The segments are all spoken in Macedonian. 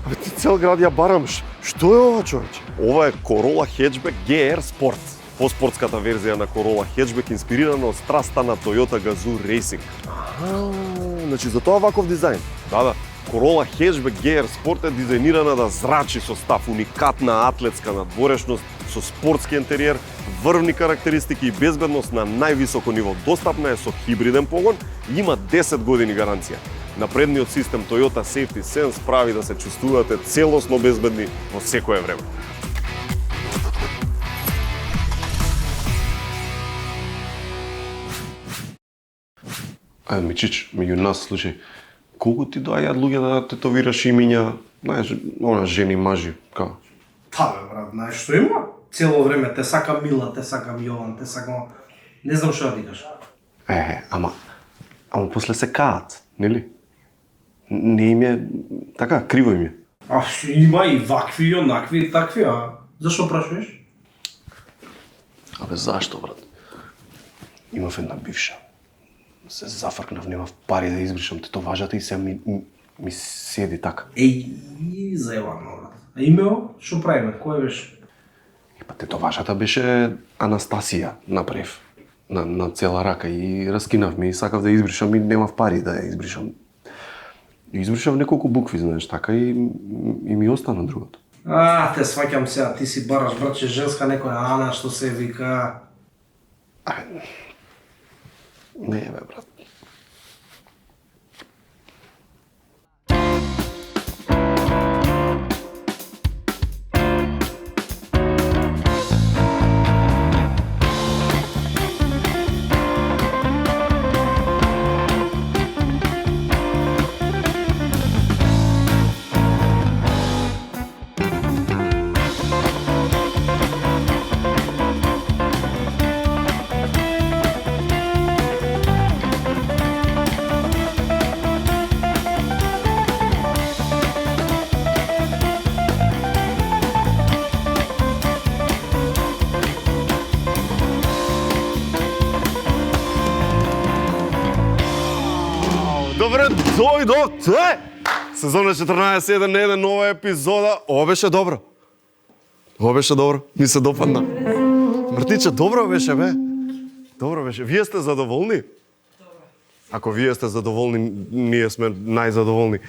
Абе ти цел град ја барамш. Што е ова, човече? Ова е Corolla Hatchback GR Sport. По-спортската верзија на Corolla Hatchback инспирирана од страста на Toyota Gazoo Racing. Значи за тоа ваков дизајн. Да. Corolla Hatchback GR Sport е дизајнирана да зрачи со став, уникатна атлетска надворешност, со спортски интериер, врвни карактеристики и безбедност на највисоко ниво. Достапна е со хибриден погон и има 10 години гаранција. Напредниот систем Toyota Safety Sense прави да се чувствувате целосно безбедни во секое време. Мичич, меѓу нас, слушај, колку ти доаѓаат луѓе да тетовираш имиња, знаеш, она жени, мажи, као? Па бе, брат, знаеш што има? Цело време те сакам Мила, те сакам Јован, те сакам... Не знам што да викаш. Ама после се каат, нели? Не им е, така, криво им е. Има и вакви, и онакви, и такви, а зашо прашуваш? Абе, зашто, брат? Имав една бивша. Се зафркнав, немав пари да избришам тетоважата и се ми седи така. Заебано, брат. А имео, што правиме, кој беше? Па тетоважата беше Анастасија, направив. На цела рака и раскинавме и сакав да избришам и немав пари да ја избришам. И избришав неколку букви, знаеш, така и ми остана другото. Те сваќам сега, ти си бараш, братче, женска некоја Ана, што се вика... Не, бе, брат. Добре, дојдовте! Сезона 14, една нова епизода. Ова беше добро. Ми се допадна. Мртиче, добро беше, бе. Добро беше. Вие сте задоволни? Ако вие сте задоволни, ние сме најзадоволни.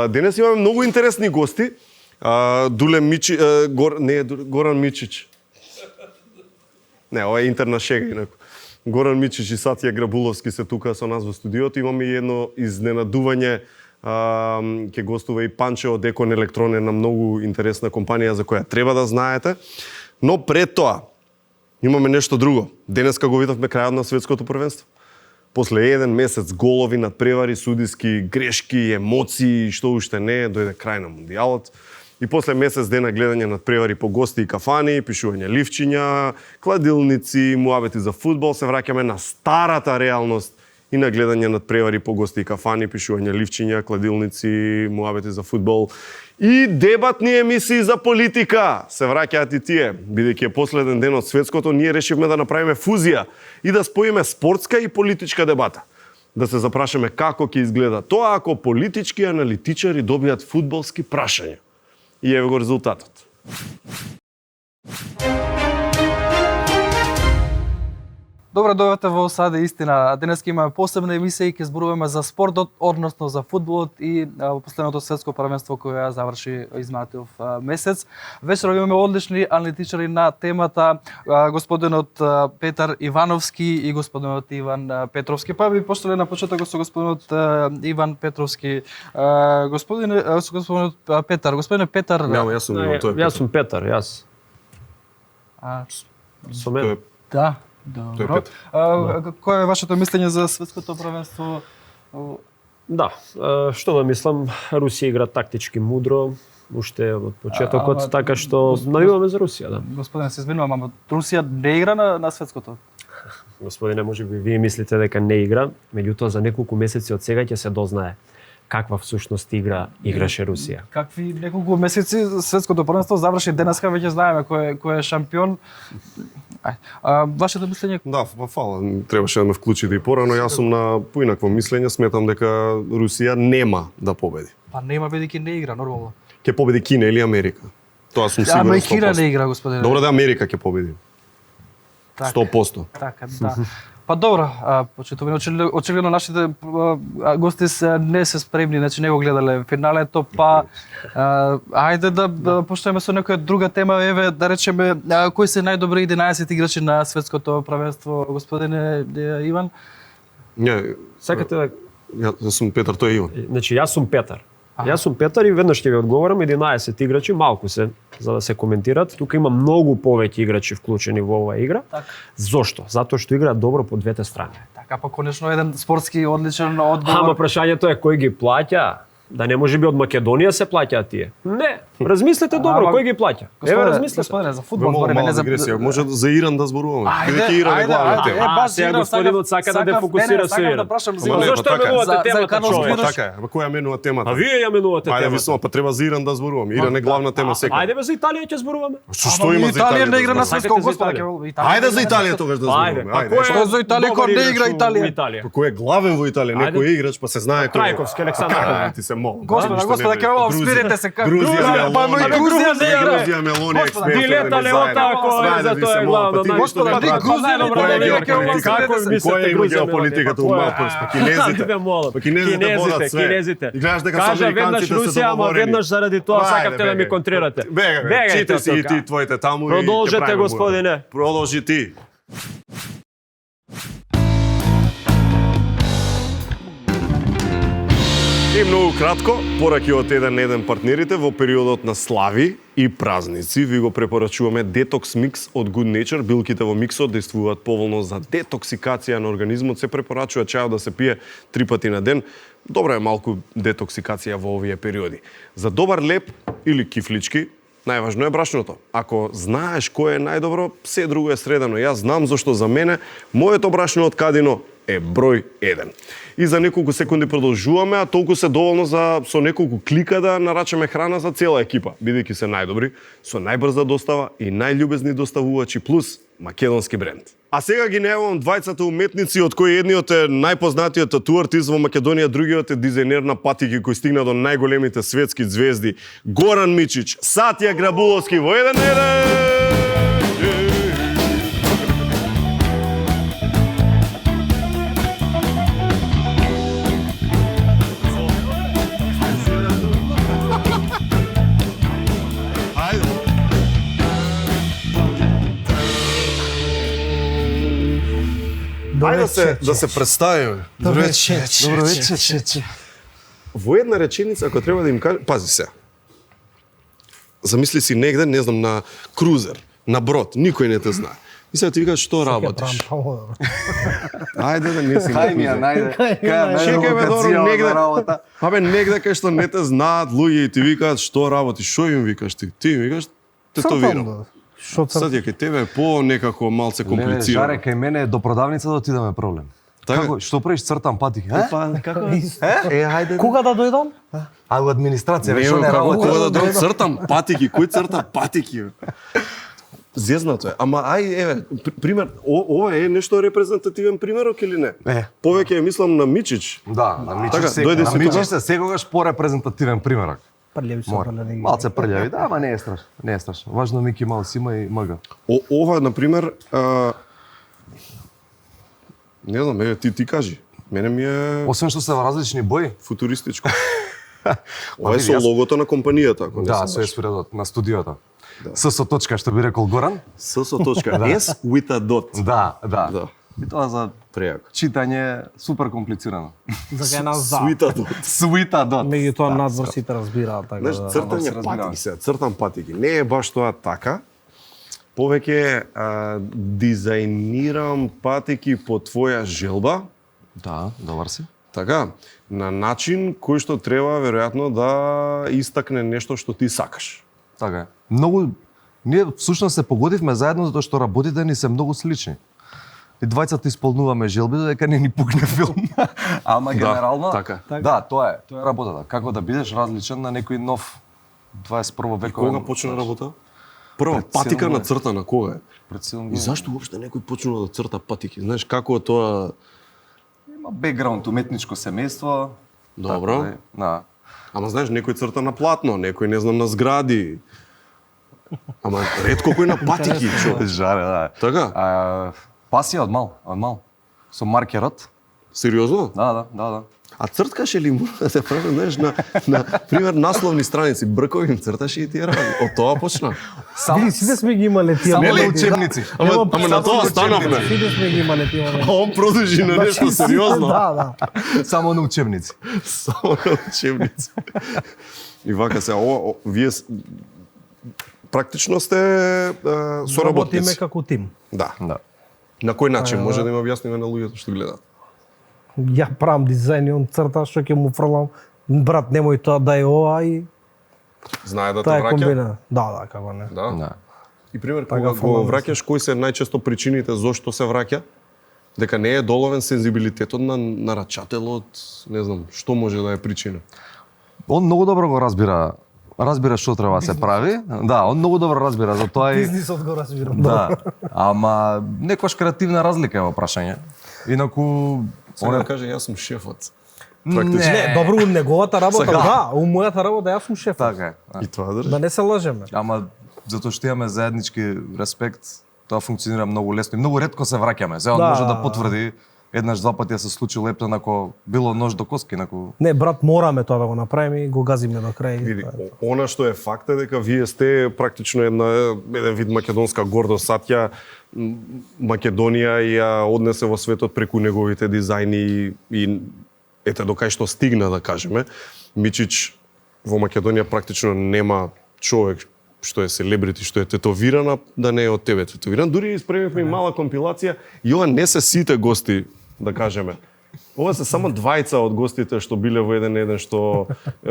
Денес имаме многу интересни гости. Горан Мичич. Не, ова е интерна шега инаку. Горан Мичич и Сатија Грабуловски се тука со нас во студиото. Имаме и едно изненадување. Ќе гостува и Панчо од Екон Електрон, една многу интересна компанија за која треба да знаете. Но пред тоа, имаме нешто друго. Денеска го видовме крајот на светското првенство. После еден месец голови, надпревари, судиски грешки, емоции, што уште не, дојде крај на мундијалот. И после месец дена гледање надпревари по гости и кафани, пишување ливчиња, кладилници, муабети за фудбал, се враќаме на старата реалност и на гледање надпревари по гости и кафани, пишување ливчиња, кладилници, муабети за фудбал и дебатни емисии за политика. Се враќаат и тие, бидејќи е последен ден од светското, ние решивме да направиме фузија и да споиме спортска и политичка дебата. Да се запрашаме како ќе изгледа тоа ако политички аналитичари добијат фудбалски прашања. И еве го резултатот. Добро дојдовте во Саде истина. Денеска имаме посебна емисија и ќе зборуваме за спортот, односно за фудбалот и во последното светско првенство кое ја заврши изминатиот месец. Вечерва имаме одлични аналитичари на темата, господинот Петар Ивановски и господинот Иван Петровски. Па би почнале на почетокот со господинот Иван Петровски. Господинот Петар, господине Петар. Јас сум Петар, јас. Со мене. Да. Добро. Кој е вашето мислење за светското првенство? Да, што да мислам, Русија игра тактички мудро, уште од почетокот, така што навиваме за Русија, да. Господине, се извинувам, ама Русија не игра на светското? Господине, можеби вие мислите дека не игра, меѓутоа за неколку месеци од сега ќе се дознае каква всушност игра играше Русија. Какви неколку месеци светското првенство заврши, денеска веќе знаеме кој е шампион. Вашето мислење? Да, фала, требаше да ме вклучите и порано. Јас сум на поинакво мислење, сметам дека Русија нема да победи. Па нема, бидејќи не игра, нормално. ќе победи Кина или Америка. Тоа сум сигурен. Ама и Кина 100%. не игра, господине. Добро да Америка ќе победи. Така. 100%. Така, да. Па добро, почитувани, очигледно нашите гости не се спремни, значи не го гледале финалето, па ајде да поштаме со некоја друга тема, еве да речеме кои се најдобри 11 играчи на светското правенство, господине Иван? Не, Сакате да... јас сум Петар, тој е Иван. Значи, јас сум Петар. Јас сум Петар и веднаш ќе ви одговорам, 11 играчи, малку се, за да се коментират. Тука има многу повеќе играчи вклучени во оваа игра. Така. Зошто? Затоа што играат добро по двете страни. Така, па конечно еден спортски одличен одговор. Ама прашањето е кој ги плаќа? Да не може би од Македонија се плаќаат тие? Не. Размислете добро, кој ги плаќа? Еве размислете. Господине, за фудбал Мала збориме, не за дигресија. Може за Иран да зборуваме. Ајде, Бидејќи Иран е главна ајде, тема. баш сега Иран, господинот сака да дефокусира со Иран. да прашам за Ама Иран. не, Зошто па така е. менувате За темата, канонски човек? Па така е. Која менува темата? А вие ја менувате Ајде ви темата. смо, па треба за Иран да зборуваме. Иран е главна тема секој. Ајде бе за Италија ќе зборуваме. Што има за Италија Италија? не игра на да зборуваме? светско, Сакате за господи, Италија? Италија. Ајде за Италија тогаш да Ајде, зборуваме. па Ајде. кој Што е за Италија, добар кој не играч игра у Италија? Италија? Па кој е главен во Италија, Ајде. некој играч, па се знае тој. Трајковски, Александар. Ајде, ти се мол. Господа, ќе спирете се. Грузија, па но и Грузија не игра. Грузија, Мелони, Господа, експерт. Дилета Леотако е за тоа е главно. Господа, ти Грузија не игра, не игра, ќе ова Како спирете се. мислите Кој има Грузија? геополитиката у Малпрс, па кинезите. Па кинезите водат све. Кинезите. И гледаш дека Кажа со веднаш американците се Русија, ама договорени. веднаш заради тоа Ајде, сакавте да ми бегај. контрирате. Бегај, чите си и ти твоите таму. и ќе Продолжете, правиме господине. борба. Продолжи ти. И многу кратко, пораки од еден партнерите во периодот на слави и празници ви го препорачуваме Detox Mix од Good Nature. Билките во миксот действуваат поволно за детоксикација на организмот. Се препорачува чајот да се пие 3 пати на ден. Добра е малку детоксикација во овие периоди. За добар леп или кифлички, најважно е брашното. Ако знаеш кој е најдобро, се друго е средено. Јас знам зашто за мене моето брашно од Кадино е број 1. И за неколку секунди продолжуваме, а толку се доволно за со неколку клика да нарачаме храна за цела екипа, бидејќи се најдобри, со најбрза достава и најљубезни доставувачи плюс македонски бренд. А сега ги најавувам двајцата уметници, од кои едниот е најпознатиот тату артист во Македонија, другиот е дизајнер на патики кој стигна до најголемите светски звезди, Горан Мичич, Сатја Грабуловски во 1-1. Ајде да се представиме. Добро вечер. Во една реченица, ако треба да им кажам, пази се. Замисли си негде, не знам, на крузер, на брод, никој не те знае. И сега ти викаш што работиш. Ајде да не си. Кај ми ја најде. Чекај бе, добро, негде. работа. Абе, негде кај што не те знаат луѓе и ти викаат што работиш, што им викаш ти? Ти им викаш тетовирам. Сад ја кај тебе е по некако малце Не, комплицирано. жаре, кај мене до продавница да отидеме проблем. Така? Како, што правиш, цртам патики? Па, како? Ајде. Кога да дојдам? А у администрација, Не, што не како работи. кога да дам цртам патики, кој црта патики? Бе? Зезнато е. Ама ај, еве, пример, ова е нешто репрезентативен примерок или не? Повеќе мислам на Мичич. Да, на Мичиш Така, секогаш. дојде На си Мичиш тука? се секогаш порепрезентативен примерок. Прљави се Мора. Малце прљави, да, ама не е страшно. Не е страшно. Важно Мики Маус има и МГ. Ова, например, не знам, еве, ти кажи. Мене ми е Освен што се во различни бои. футуристичко. Ова е со види, јас- логото на компанијата, ако не Да, се со лажам. есфиредот на студиото. Со точка, што би рекол Горан. С точка. S with a dot. Да, да. Да. И тоа за Прејако. читање супер комплицирано. За кај нас With a dot. Суита дот. Меѓутоа надвор сите разбираат така. Знаеш, се цртање разбирам. патики се, цртам патики. Не е баш тоа така. Повеќе дизајнирам патики по твоја желба, Да, добар си. така, на начин кој што треба веројатно да истакне нешто што ти сакаш. Така е. Многу ние всушност се погодивме заедно затоа што работите ни се многу слични. И двајцата исполнуваме желби додека не ни пукне филм. Ама генерално така. Да, тоа е работата. Како да бидеш различен на некој нов 21 вековен. Кога почна работа? Прва Пред патика 7 на години. цртана кога е? Пред 7 И години. зашто уопште некој почнува да црта патики? Знаеш како е тоа? Има бекграунд, уметничко семејство. Добро. Така, да. Ама знаеш, некој црта на платно, некој не знам на згради. Ама ретко кој на патики, човек. Жаре, да. Така? Пасија од мал. Со маркерот. Сериозно? Да. А црткаше ли му да се прави, знаеш, на пример насловни страници, бркови им црташе и тие работи. Од тоа почна. Види, сите сме ги имале тие Само на моменти. учебници. Ама на тоа станавме. Сите сме ги имале тие моменти. А он продолжи на нешто Значи, сериозно. Да. Само на учебници. Само на учебници. И вака се, вие практично сте Работиме соработници. како тим. Да. Да. На кој начин може да им објасниме на луѓето што гледаат? Ја правам дизајн и он црта што ќе му фрлам. Брат, немој тоа дај ова и Знае да те таа е враќа? комбина. Да, како не. Да. Да. И пример, Така кога го фрлам враќаш, кои се најчесто причините зошто се враќа? Дека не е доловен сензибилитетот на нарачателот, не знам, што може да е причина? Он многу добро го разбира што треба да се прави. Да, он многу добро разбира, затоа и Бизнисот го разбирам. да. Ама некојаш креативна разлика е во прашање. Инаку Сега да каже, јас сум шефот. Не, добро, у неговата работа, Сега. да, у мојата работа јас сум шеф. така е. И тоа држи. Да не се лажеме. Ама затоа што имаме заеднички респект, тоа функционира многу лесно и многу ретко се враќаме. Сега он Да. може да потврди еднаш два пати да се случи лептен ако било нож до коски, ако Не, брат, мораме тоа да го направиме и го газиме до крај. Види, она што е факт е дека вие сте практично еден вид македонска гордост. Сатја Македонија ја однесе во светот преку неговите дизајни и ете до кај што стигна, да кажеме. Мичич во Македонија практично нема човек што е селебрити, што е тетовирана, да не е од тебе тетовиран. Дури испремивме и мала компилација и ова не се сите гости, да кажеме. Ова се само двајца од гостите што биле во 1-1 што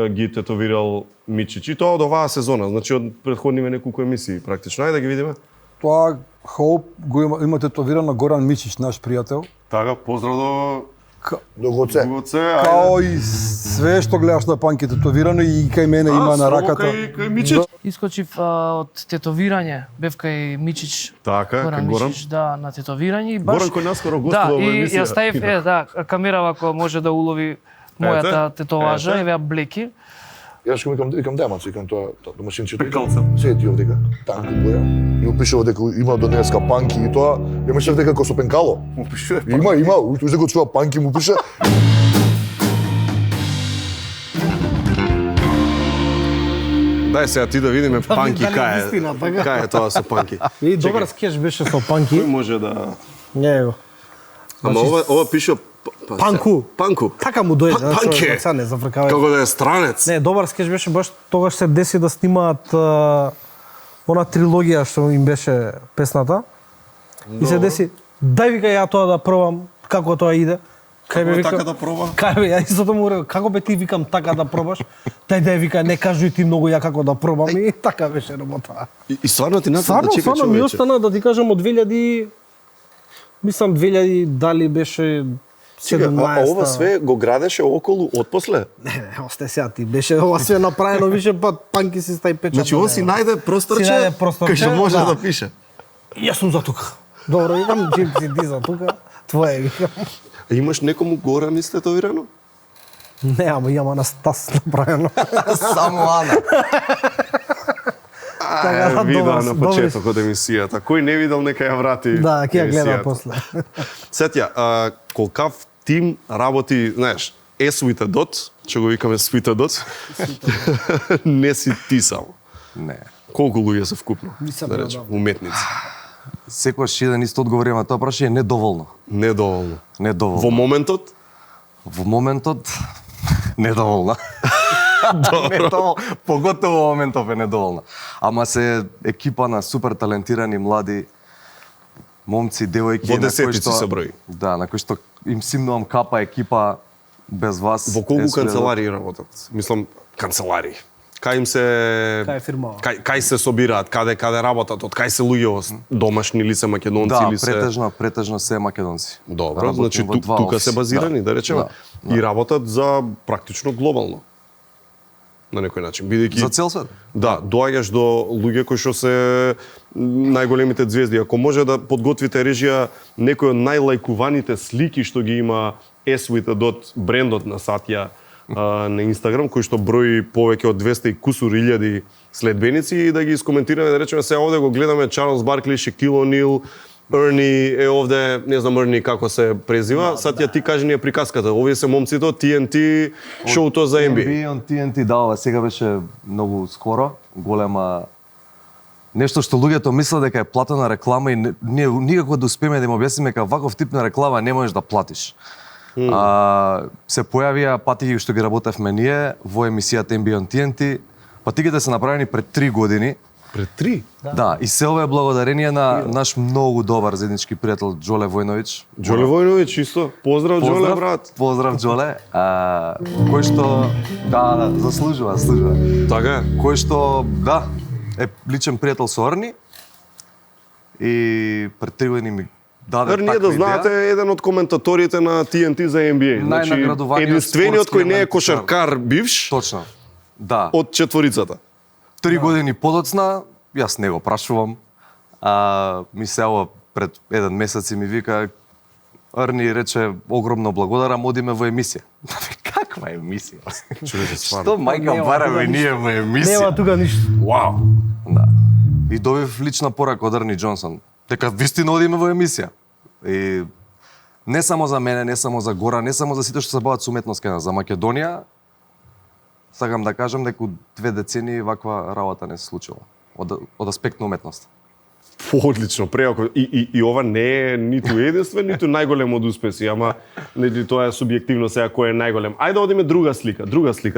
ги тетовирал Мичич. И тоа од оваа сезона, значи од претходниве неколку емисии практично. Ајде да ги видиме. Тоа хоуп го има тетовирано Горан Мичич, наш пријател. Така, поздрав До Гоце. Гоце. Као и све што гледаш на панки тетовирано и кај мене има на раката. Кај Мичич. Искочив од тетовирање, бев кај Мичич. Така, кај Горан. Мичич, да, на тетовирање и баш Горан кој наскоро да, гостува во и емисија. ја ставив, камерава ако може да улови мојата тетоважа, еве ја блеки. Јас што викам демац, викам тоа домашинчето. Пекалца. Седи овдека, танко боја. И му пишува дека има до днеска панки и тоа. Ја мислев дека со пенкало. Му пишува Има, узе го чува панки му пише. Дај сега ти да видиме панки дали кај вистина, е. така? Кај е тоа со панки? И добар скеш беше со панки. Кој може да... Не го. Ама ова пишува Панку. Панку. Така му дојде, Панке. сега не зафркавај. Како да е странец. Не, добар скеш беше баш тогаш се деси да снимаат она трилогија што им беше песната. И се деси, дај вика ја тоа да пробам како тоа иде. Кај Како е така да проба? Кај бе, ја истото му реков, како бе ти викам така да пробаш? Дај вика, не кажуј ти многу ја како да пробам и така беше работа. И стварно ти натаму Стварно, да чека стварно ми човече. остана да ти кажам од 2000 мислам 2000 дали беше 17. А ова све го градеше околу отпосле? Не, осте сега ти беше ова све направено више пат панки си стај печат. Значи он си најде просторче, Си најде просторче, кај што може да. да пише. Јас сум за тука. Добро, викам, чим си ти за тука, твое викам. Имаш некому Горан истетовирано? Не, ама има на Стас направено. само Ана. Така да, Вида добар, на добри. почетокот емисијата. Кој не видел, нека ја врати. Да, ќе ја гледа емисијата. после. Сетја, колкав тим работи, знаеш, with a dot, што го викаме with a dot, не си ти само. Не. Колку луѓе се вкупно? Нисам Да бил речем, добар. уметници. Секојаш еден исто одговори на тоа прашање недоволно. Недоволно. Недоволно. Во моментот, Во моментот недоволна. Недоволна. Поготово во моментов е недоволна. Ама се екипа на супер талентирани млади момци, девојки Во на кои десетици се брои. Да, на кои што им симнувам капа екипа без вас. во колку е све- канцеларии работат? Мислам, канцеларии. Кај им се... Кај фирмава? Кај се собираат, каде работат, од кај се луѓе, домашни ли се, македонци Да, ли се? претежно се македонци. Добро, Работим значи во два тука офиси. се базирани, да речеме. Да. И работат за практично глобално. На некој начин, бидејќи За цел свет. Да, доаѓаш до луѓе кои што се најголемите звезди. Ако може да подготвите режија некој од најлајкуваните слики што ги има with a dot брендот на Сатја, на Инстаграм, кој што брои повеќе од 200 и кусур илјади следбеници и да ги искоментираме, да речеме сега овде го гледаме Чарлс Баркли, Шекил О'Нил, Ерни е овде, не знам Ерни како се презива, сад ја ти кажи ни ја приказката. Овие се момците од TNT шоуто за NBA. NBA on TNT, да, ова сега беше многу скоро, голема нешто што луѓето мислат дека е платена реклама и ние никако да успееме да им објасниме дека ваков тип на реклама не можеш да платиш. Се појавија патики што ги работевме ние во емисијата NBA on TNT. Патиките се направени пред 3 години. Пред 3? Да, и се ова е благодарение на наш многу добар заеднички пријател Џоле Војновиќ. Џоле Војновиќ исто. Поздрав Џоле брат. Поздрав Џоле. Кој што заслужува. Така е. Кој што е личен пријател со Ерни и пред 3 години ми даде Ерни, таква да идеја. знаете, е еден од коментаторите на TNT за NBA. Најнаградуваниот единствениот спортски кој не е елемент во кошаркар бивш Точно. Да. од четворицата. 3 години подоцна, јас не го прашувам. Ми се ова пред 1 месец и ми вика Ерни рече огромно благодарам, одиме во емисија. Каква емисија? Човече, стварно. Што мајка бараме ние во емисија? Нема тука ништо. Вау. Да. И добив лична порака од Ерни Џонсон. Дека вистина одиме во емисија. И не само за мене, не само за Гора, не само за сите што се бават со уметност кај нас, за Македонија, сакам да кажам дека у 2 децении ваква работа не се случила. Од аспект на уметност. Одлично, преако. И ова не е ниту единствен, ниту најголем од успеси, ама нели тоа е субјективно сега кој е најголем. Ајде да одиме друга слика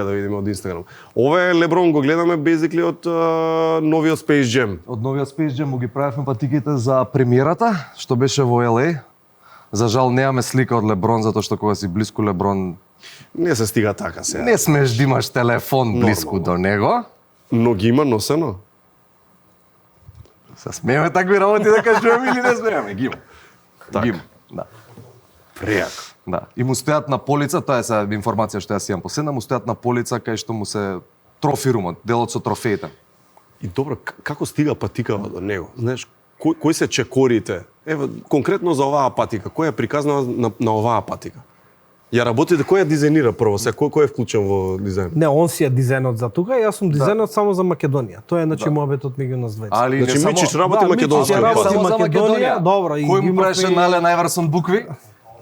да видиме од Инстаграм. Ова е Леброн, го гледаме basically од новиот Space Jam. Од новиот Space Jam му ги правевме патиките за премиерата, што беше во LA. За жал немаме слика од Леброн, затоа што кога си блиску Леброн Не се стига така сега. не смеш да имаш телефон блиску до него. Но ги има носено. Се смееме такви работи да кажуваме или не смееме? Ги има. Така. Ги има, да. Преако. Да. И му стојат на полица, тоа е сега информација што јас имам последна, му стојат на полица кај што му се трофирумот, делот со трофеите. И добро, како стига патикава до него? Знаеш, кои се чекорите? Ево, конкретно за оваа патика, кој е приказна на оваа патика? Ја работите, кој ја дизајнира прво, се кој е вклучен во дизајн? Не, он си е дизајнот за тука, јас сум дизајнот само за Македонија. Тоа е значи мобетот меѓу нас двајца. Али Значи не само... Мичич работи Да, македонски. Мичич ја работи Само за Македонија. Добро, и Кој му имавме- правеше Нален Ајварсон букви?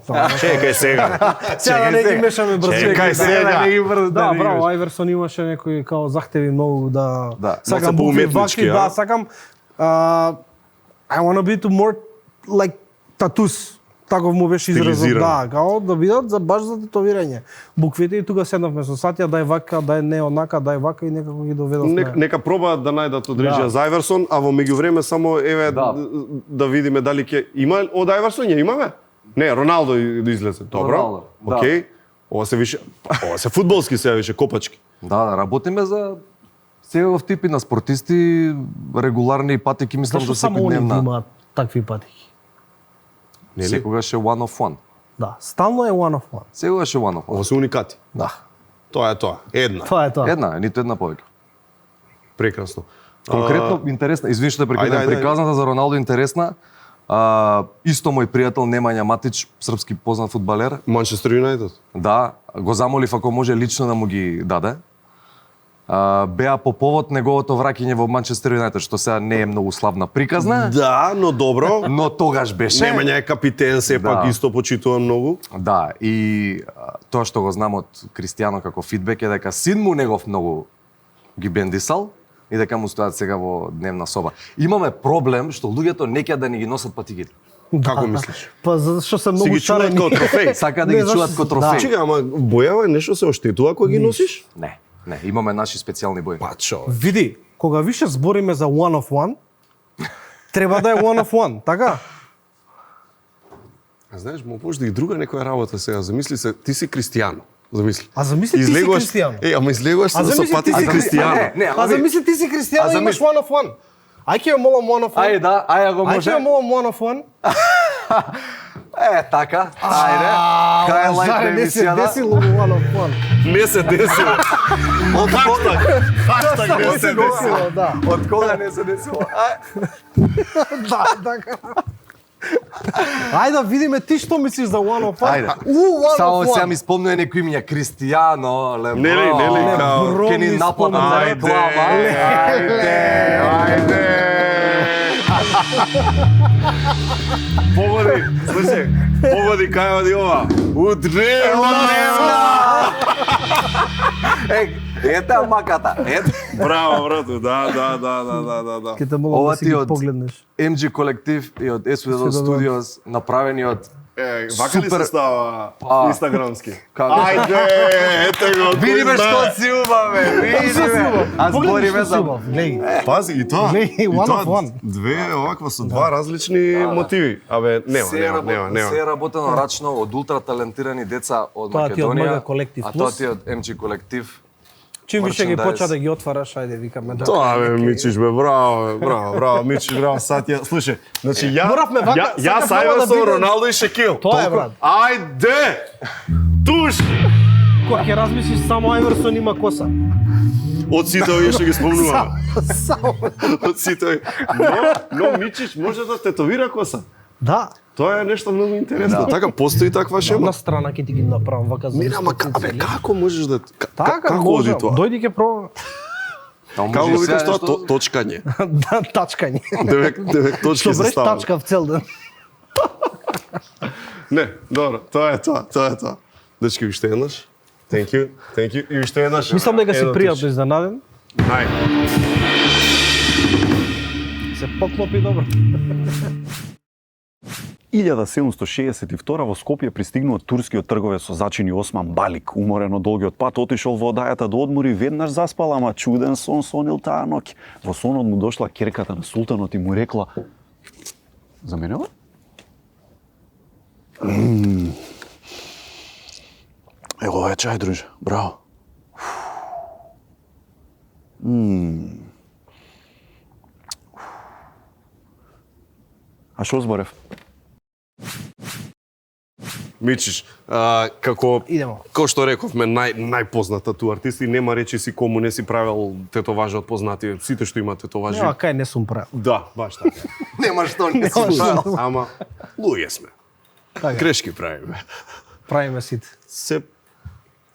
Чекај сега. Сега да не ги мешаме брзо. Чекај сега. Да, браво, Ајверсон имаше некои као захтеви многу да Да, сакам малце букви поуметнички, вакви, а? да, сакам I wanna be to more like tattoos. Таков му беше изразот, Стилизиран. да, као да бидат за баш за тетовирање. Буквите и тука седнавме со Сатја, дај вака, дај не онака, дај вака и некако ги доведовме. Нека пробаат да најдат од режија Да. за Ајверсон, а во меѓувреме само еве да видиме дали ќе има од Ајверсон, ја имаме? Не, Роналдо да излезе. Добро. Роналдо, да. Океј. Ова се више, ова се фудбалски сега више копачки. Да, работиме за секаков типи на спортисти, регуларни патики, мислам Зашто за само они ги секојдневна. имаат такви патики? Нели? Секогаш е one of one. Да, стално е one of one. Секогаш е one of one. Ова се уникати. Да. Тоа е тоа. Една. Тоа е тоа. Една, ниту една повеќе. Прекрасно. Конкретно интересна, извини што те Ајде, прекинам, ајде, приказната за Роналдо интересна. Исто мој пријател Немања Матич, српски познат фудбалер, Манчестер Юнајтед. да, го замолив ако може лично да му ги даде. Беа по повод неговото враќање во Манчестер Юнајтед, што сега не е многу славна приказна, Да, но добро. но тогаш беше. Немања е капитен, сепак Да. исто почитувам многу. Да, и тоа што го знам од Кристијано како фидбек е дека син му негов многу ги бендисал и дека му стојат сега во дневна соба. Имаме проблем што луѓето не ќе да ни ги носат патиките. Како мислиш? Па зашто се Си многу ги чуваат шарени. како трофеј. Сака да Не, ги чуваат зашто- како да. трофеј. Чекај, ама бојава е нешто се оштетува кога ги носиш? Не, имаме наши специјални бои. Па чо? Види, кога више збориме за one of one, треба да е one of one, така? А знаеш, може да и друга некоја работа сега. Замисли се, ти си Кристијано. Замисли. А замисли ти си Кристијано. Ама излегуваш А со замисли ти патици си Кристијано. Не, А замисли ти си Кристијано и имаш one of one. I can molom one of one. Ајде, да, ајде го I може. can molom one of one. Така, ајде. Кај лайк на Не се емисијата. десило one of one. Не се десило. Од хаштаг. Хаштаг не се десило. Да. Од кога не се десило? Да, така. Ајде да видиме ти што мислиш за One of One. Ајде. One Само of сега One. ми спомнува некои имиња Кристијано, Леброн. Нели, као, Ке ни ми нападнат за Ајде, реклама. ајде. Погоди, слушај, погоди кај оди ова. Ете маката. Ете. Браво, брато, да. Ќе те молам Ова да си ти ги од погледнеш. MG колектив и од SWD Studios направени од Вака ли Супер. се става инстаграмски? Како? Ајде, ете го. Види ме кој што знае. си убаве, види ме. Аз збориме за... Гледај. Пази, и тоа. Гледај, и one тоа, of one. Две оваква со два различни мотиви. Абе, нема. Се е работено рачно од ултра талентирани деца од Тоа ти од Македонија, Мага колектив а тоа плюс. ти од MG колектив. Чим више ги Merchandise. почна да ги отвараш, ајде викаме да. Тоа бе, Мичиш бе, браво, Мичиш, браво, сад ја, слушај, значи Моравме вака, ја сакав сајва да со бидам- Роналдо и Шекил. Тоа е, Толку- брат. Ајде! Туш! Кога ќе размислиш само Ајверсон има коса. Од сите овие што ги спомнуваме. Само. Од сите овие. Но Мичиш може да тетовира коса. Да. Тоа е нешто многу интересно. Така постои таква шема. На страна ќе ти ги направам вака за. Мира, ама абе како можеш да Така, како оди може. тоа? Дојди ќе пробам. Како го викаш тоа точкање? Да, тачкање. Девек точки Што се бреш стават. тачка в цел ден. Не, добро, тоа е тоа. Дечки, уште еднаш. Thank you. И уште еднаш. Мислам дека си едно пријатно точки. изненаден. Нај. Се поклопи добро. 1762 во Скопје пристигнува турскиот трговец со зачини Осман Балик. Уморен од долгиот пат, отишол во одајата да одмори, веднаш заспал, ама чуден сон сонил таа ноќ. Во сонот му дошла ќерката на султанот и му рекла: "За мене ова?" Ево ова е чај, друже. Браво. А шо зборев? Мичиш, како Идемо. што рековме, најпозната ту артист и нема речи си кому не си правил тетоважи од познати, сите што имаат тетоважи. Нема кај не сум правил. Да, баш така. Нема што не Нема си што. Ама луѓе сме. Така. Грешки правиме. Правиме сите.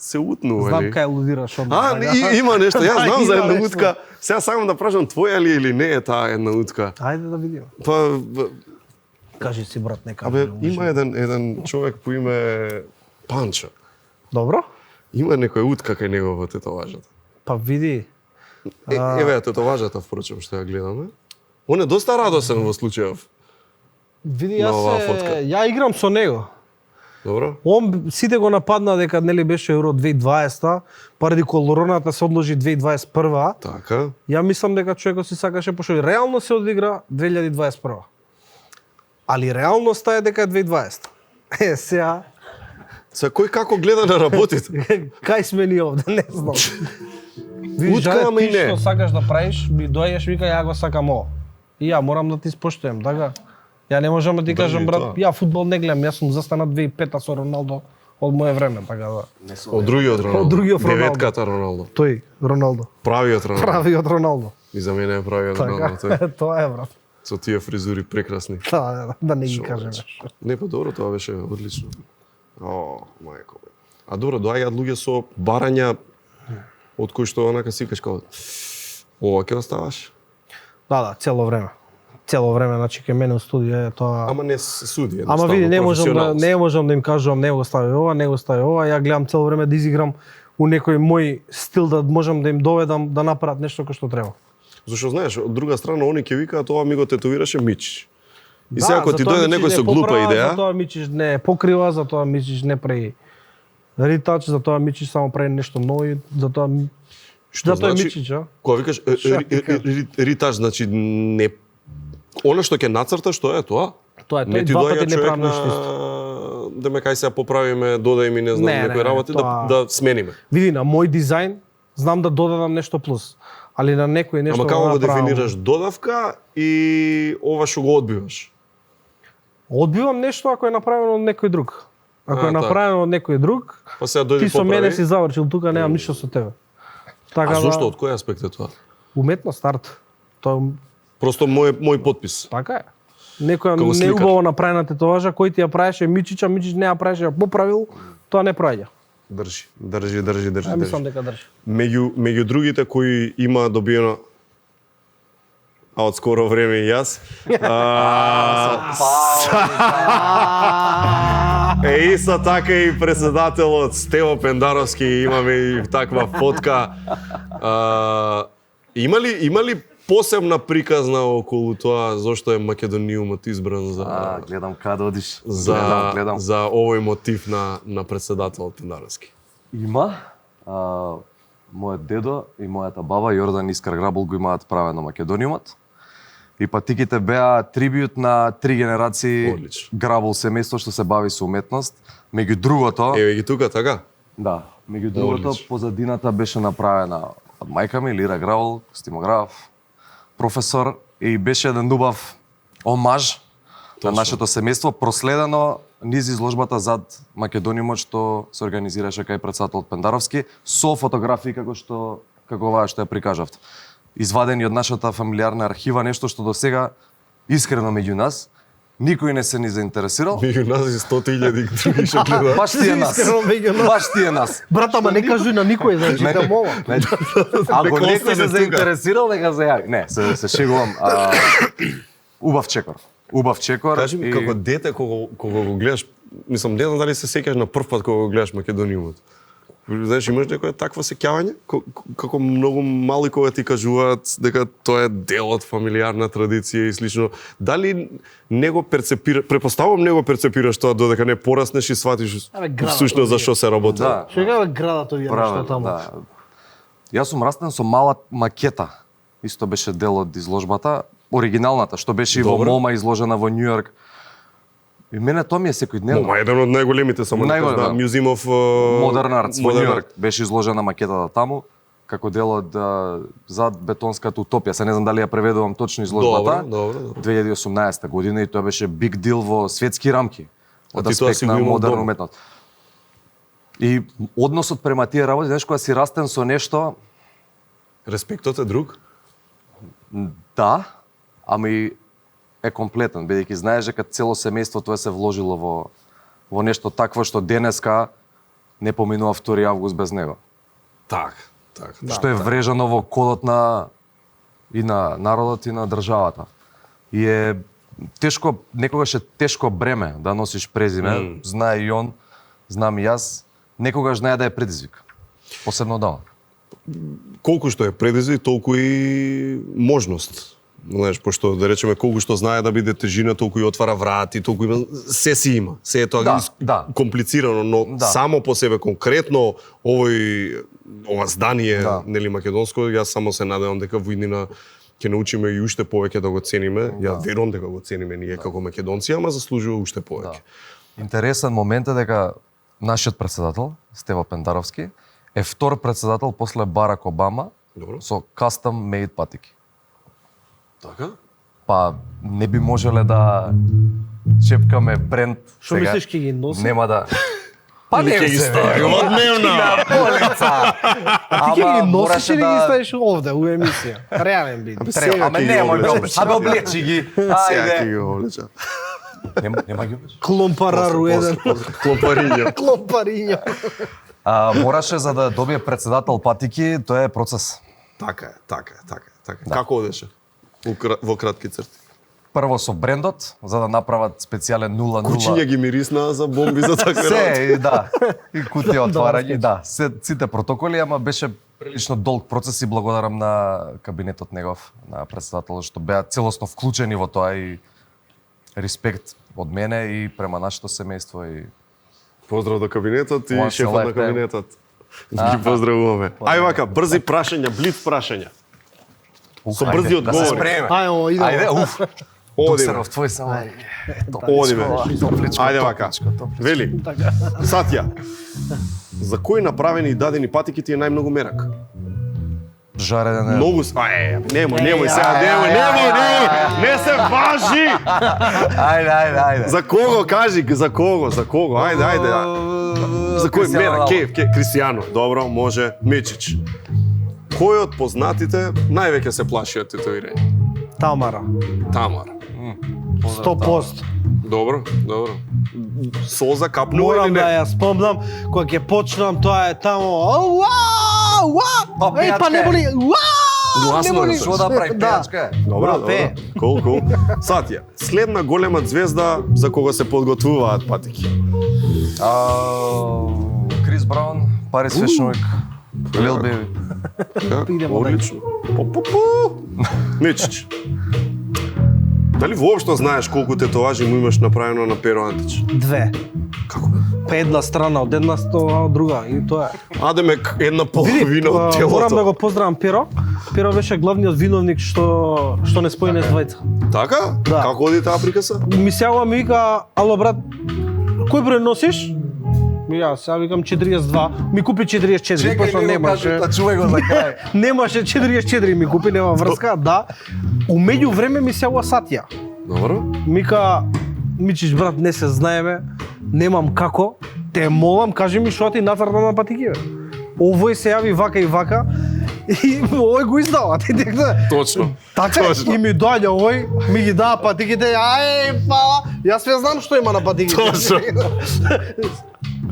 Се утнува Знам ли? кај лудираш одма. Има нешто. Јас знам за Има една нешто. утка. Сега сакам да прашам твоја ли или не е таа една утка. Ајде да видиме. Па Кажи си брат нека. абе има еден човек по име Панчо. Добро? Има некоја утка кај него во тетоважата. Па види. Еве ја тетоважата впрочем што ја гледаме. Он е доста радосен во случајов. Види На јас оваа фотка. ја играм со него. Добро? Он сите го нападна дека нели беше Евро 2020, поради короната се одложи 2021. Така. Ја мислам дека човекот си сакаше пошто реално се одигра 2021. Али реалноста е дека е 2020. Сега Се кој како гледа на работите? кај сме ни овде, не знам. Видиш, Утка, Жане, ама и ти не. што сакаш да правиш, ми доаѓаш, вика, ја го сакам ово. И ја морам да ти споштувам, така? Ја не можам да ти кажам, и брат, тоа. ја фудбал не гледам, јас сум застанат 2005 со Роналдо од моје време, така да. Од другиот Роналдо. Од другиот Роналдо. Деветката Роналдо. Тој, Роналдо. Правиот Роналдо. Правиот Роналдо. И за мене е правиот Роналдо. Тој. Така, тоа е, брат. Со тие фризури прекрасни. Да не ги Шо кажеме. рече. Не, па добро, тоа беше одлично. О, мајко. Бе. А добро, доаѓаат луѓе со барања од кои што онака си кажеш како ова ќе оставаш? Да, цело време. Цело време, значи кај мене у студио е тоа. Ама не се суди, Ама види, не можам да им кажувам не го стави ова, не го стави ова. Ја гледам цело време да изиграм у некој мој стил да можам да им доведам да направат нешто кој што треба. Зашто знаеш, од друга страна они ќе викаат ова ми го тетовираше Мич. И Да, сега ако ти затоа дојде Мичиш некој не со глупа поправа, идеја, затоа Мичиш не покрива, затоа Мичиш не прави ритач, затоа Мичиш само прави нешто ново, затоа што затоа е значи, Мичиш, а? кога викаш ритаж, значи не она што ќе нацрташ, што е тоа? Тоа е, Не тој ти два доаѓа пати не човек правам на нешто исто. да ме кај сега поправиме, додај ми не знам Не, некои не, работи тоа- да смениме. Види, на мој дизајн знам да додадам нешто плюс, али на некој нешто Ама како да го направам. дефинираш додавка и ова што го одбиваш? Одбивам нешто ако е направено од некој друг. Ако е така. направено од некој друг, Па сега дојди ти со поправи. мене си завршил, тука немам ништо со тебе. Така А зошто, од кој аспект е тоа? Уметност, арт. Тоа Просто мој подпис. така е. Некоја Како сликар. неубаво направена тетоважа, кој ти ја правеше Мичич не ја правеше, ја поправил, тоа не проаѓа. Држи. Ја мислам дека држи. Меѓу другите кои има добиено а од скоро време и јас. Исто така и председателот Стево Пендаровски, имаме и таква фотка. Има ли посебна приказна околу тоа зошто е Македониумот избран за Гледам каде одиш. за овој мотив на председателот Пендаровски? Има. Мојот дедо и мојата баба Јордан Искар Грабул го имаат правено Македониумот. И патиките беа трибют на 3 генерации Одлично. Грабул семејство што се бави со уметност. Меѓу другото, Еве ги тука, така? да, меѓу другото Одлично. позадината беше направена од мајка ми Лира Грабул, стимограф, професор, и беше еден убав омаж на нашето семејство, проследено низ изложбата зад Македониумот што се организираше кај председателот Пендаровски со фотографии како оваа што ја прикажавте. Извадени од нашата фамилиарна архива, нешто што до сега искрено меѓу нас никој не се ни заинтересирал. Меѓу нас и 100.000 други што гледаат. Баш тие нас. Искрено меѓу нас. Баш тие нас. Брат, ама не кажуј на никој, значи да мова. Ако Нека некој остане се тука. заинтересирал, нека се јави. Не, се шегувам. Убав чекор. Убав чекор. Кажи ми, како дете, кога го гледаш, мислам, не знам дали се сеќаш на прв пат кога го гледаш Македониумот. Знаеш, имаш некоја таква сеќавање? Како многу мали кога ти кажуваат дека тоа е дел од фамилиарна традиција и слично. Дали не го препоставувам не го перцепираш тоа додека не пораснеш и сватиш градата всушност за што се работи? Да. Што е градато вие нешто Правилно, таму? да. Јас сум растен со мала макета. Исто беше дел од изложбата. Оригиналната, што беше и во Добро. МоМА изложена во Њу Йорк. И мене тоа ми е секојдневно. Мома е еден од најголемите, само да Најголем, кажам, да. Museum of Modern Arts во Modern Њу Йорк беше изложена макетата таму како дел од зад бетонската утопија. Се не знам дали ја преведувам точно изложбата. Добро. 2018 година и тоа беше big deal во светски рамки од ти тоа аспект си го на имал модерна дома? уметност. И односот према тие работи, знаеш, кога си растен со нешто, Респектот е друг? да, ами е комплетен, бидејќи знаеш дека цело семејство тоа се вложило во нешто такво што денеска не поминува 2 август без него. Так. Што е врежано во кодот и на народот и на државата. И е тешко, некогаш е тешко бреме да носиш презиме, знае и он, знам и јас, некогаш знае да е предизвик. Посебно да. Колку што е предизвик, толку и можност. Знаеш, пошто да речеме колку што знае да биде тежина, толку и отвара врати, толку има се си има. Се е тоа Да. комплицирано, но Да. само по себе конкретно ова здание, нели македонско, јас само се надевам дека во иднина ќе научиме и уште повеќе да го цениме. Ја верувам дека го цениме ние како македонци, ама заслужува уште повеќе. Интересен момент е дека нашиот председател, Стево Пендаровски, е втор председател после Барак Обама со custom made патики. Така? Па не би можеле да чепкаме бренд. Што мислиш ќе ги носи? Нема да. Па не ќе ги стави одневно. На полица. А ти ќе ги носиш или ги ставиш овде у емисија? Реален бит. Треба, ама немој ме облечи. Абе облечи ги. Сега ќе Ајде. ги облеча. Нема ги облечи. Кломпарару еден. Клопариња. Кломпариња. Мораше за да добие председател патики, тоа е процес. Така е. Како одеше? Во кратки црти. Прво со брендот, за да направат специјален 0:0. Кучиња ги мирисна за бомби за такви работи. Се, да. И кутија отварање, да. Сите протоколи, ама беше прилично долг процес и благодарам на кабинетот негов, на председателот, што беа целосно вклучени во тоа и респект од мене и према нашето семејство и Поздрав до кабинетот и Once шефот in a на lifetime. кабинетот. Ги поздравуваме. Ај вака, брзи прашања, блиц прашања. Со брзи да се одговори. спреме. Ајде, идеме. Ајде, уф. Одиме. Дуксеров, твој само. Одиме. Ајде вака. Вели, Сатја, за кои направени и дадени патики ти е најмногу мерак? Жарене. Многу... Немој сега, немој, не се важи! Ајде. За кого, кажи, за кого? Ајде. За кој Кристијано мерак? Кристијано, добро, може. Мичич. Кој од познатите највеќе се плаши од тетовирање? Тамара. Тамар. поздрав. 100%. Добро, добро. Солза капнува Морам или да не? ја спомнам, кога ќе почнам, тоа е тамо, Па, Еј, па не пејачка е. боли, Гласно не боли. е, Што да прави, Да. пејачка е. Добро, Да, добро. пее. Кул. Сатја, следна голема звезда за кога се подготвуваат патики. Крис Браун, Парис Фешн Уик, Лил Беби. Идемо Одлично. Мичич. Дали воопшто знаеш колку тетоважи му имаш направено на Перо Антич? 2. Како? Па една страна, од една страна од друга и тоа е. Адемек една половина од Морам да телото. го поздравам Перо. Перо беше главниот виновник што не спои нас двајца. Така? Да. Како оди таа прикаса? Ми се јава ми вика, ало брат, кој број носиш? Јас сега викам 42, ми купи 44, пошто немаше. Та чувај го за крај. Немаше 44 ми купи, нема врска, да. Умеѓу време ми се јава Сатја. Добро. Мика, Мичиш брат, не се знаеме, немам како, те молам, кажи ми што ти натрда на патикиве. Овој се јави вака и вака и овој го издава. Точно. Така Точно. и ми доаѓа овој, ми ги дава патиките, ај, фала, јас ве знам што има на патиките. Точно.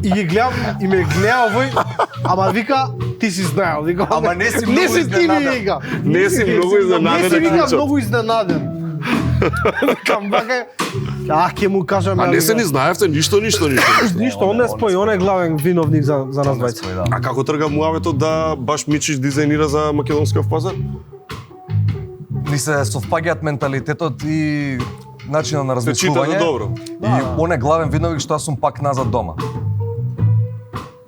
И ги гледам, и ме гледа овој, ама вика, ти си знаел, вика. Ама не си не многу си ти ми изненаден. вика. Не си многу изненаден, Не си вика клучот. многу изненаден. Викам вака, ќе му кажам. А ја, не се вика, ни знаевте ништо. Ништо, он не спои, он е главен виновник за нас двајца. А како трга муаветот да баш Мичич дизајнира за македонскиот пазар? Ни се совпаѓаат менталитетот и начинот на Се чита размислување. да добро. И он е главен виновник што јас сум пак назад дома.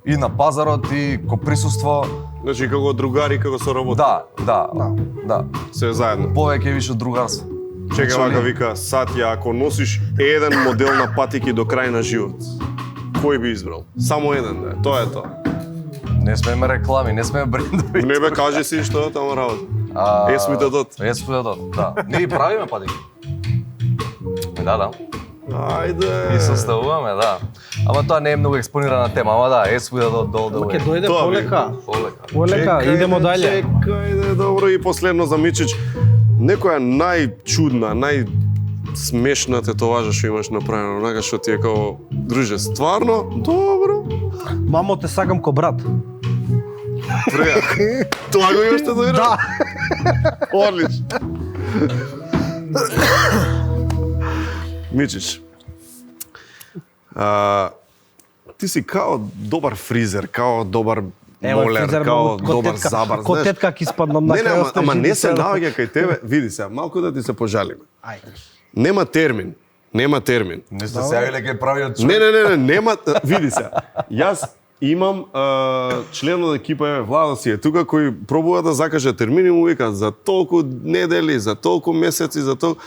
И на пазарот, и ко присуство. Значи како другари, како соработа. Да. Се заедно. Повеќе и више другарство. Чека вака вика, Сатја, ако носиш еден модел на патики до крај на живот, кој би избрал? Само еден, да. Тоа е тоа. Не смееме реклами, не смееме брендови. Не бе, кажи си што е таму работа. Есмидадот. Есмидадот, да. Ние правиме патики. Да. Ајде. И составуваме, да. Ама тоа не е многу експонирана тема, ама да, есмидадот долу. Ке дојде Тоа би. полека. Полека. Полека, идемо дале. Чекајде, добро и последно за Мичич. Некоја најчудна, најсмешна тетоважа што имаш направено, онака што ти е као, друже, стварно, добро. Мамо, те сакам ко брат. Преа. Тоа го имаш тетовирано? Да. Одлично. Мичич, ти си као добар фризер, као добар молер, као добар забар, Ко знаеш. тетка ќе испаднам на Не, крај. ама не се наоѓа кај тебе, види се, малку да ти се пожалиме. Ајде. Нема термин. Не сте се јавиле кај правиот човек. Не, нема, види се. Јас имам член од екипа, Владо си е тука, кој пробува да закаже термини, му вика за толку недели, за толку месеци, за толку...